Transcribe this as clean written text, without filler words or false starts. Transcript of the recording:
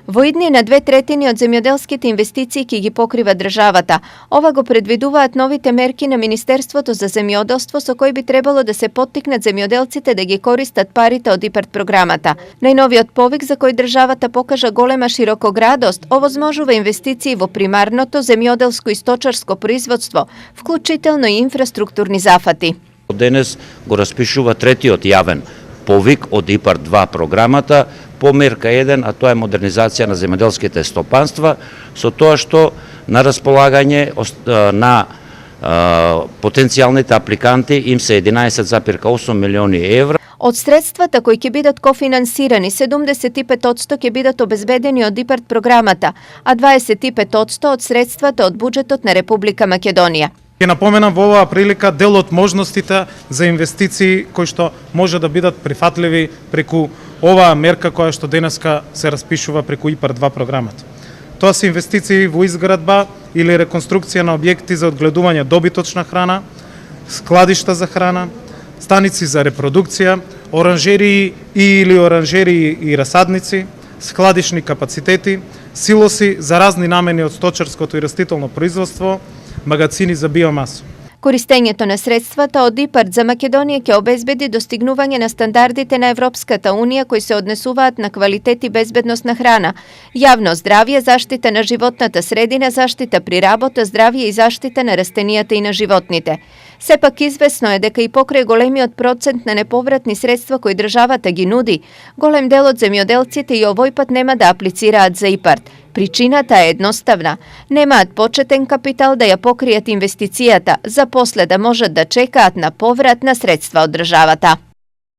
Во идни на 2/3 од земјоделските инвестиции ки ги покрива државата. Ова го предвидуваат новите мерки на Министерството за земјоделство со кои би требало да се поттикнат земјоделците да ги користат парите од ИПАРД програмата. Најновиот повик за кој државата покажа голема широкоградост овозможува инвестиции во примарното земјоделско и сточарско производство, вклучително и инфраструктурни зафати. Денес го распишува третиот јавен повик од ИПАРД 2 програмата по мерка 1, а тоа е модернизација на земјоделските стопанства, со тоа што на располагање на потенцијалните апликанти им се 11,8 милиони евра. Од средствата кои ќе бидат кофинансирани, 75% ќе бидат обезбедени од ИПАРД програмата, а 25% од средствата од буџетот на Република Македонија. Ќе напоменам во оваа прилика дел од можностите за инвестиции кои што може да бидат прифатливи преку оваа мерка која што денеска се распишува преку ИПАРД 2 програмата. Тоа се инвестиции во изградба или реконструкција на објекти за одгледување добиточна храна, складишта за храна, станици за репродукција, оранжерии или оранжерии и расадници, складишни капацитети, силоси за разни намени од сточарското и растително производство, магазини за биомаса. Користењето на средствата од ИПАРД за Македонија ќе обезбеди достигнување на стандардите на Европската Унија кои се однесуваат на квалитет и безбедност на храна, јавно здравје, заштита на животната средина, заштита при работа, здравје и заштита на растенијата и на животните. Сепак извесно е дека и покрај големиот процент на неповратни средства кои државата ги нуди, голем дел од земјоделците и овој пат нема да аплицираат за ИПАРД. Причината е едноставна. Немаат почетен капитал да ја покријат инвестицијата, за после да можат да чекаат на поврат на средства од државата.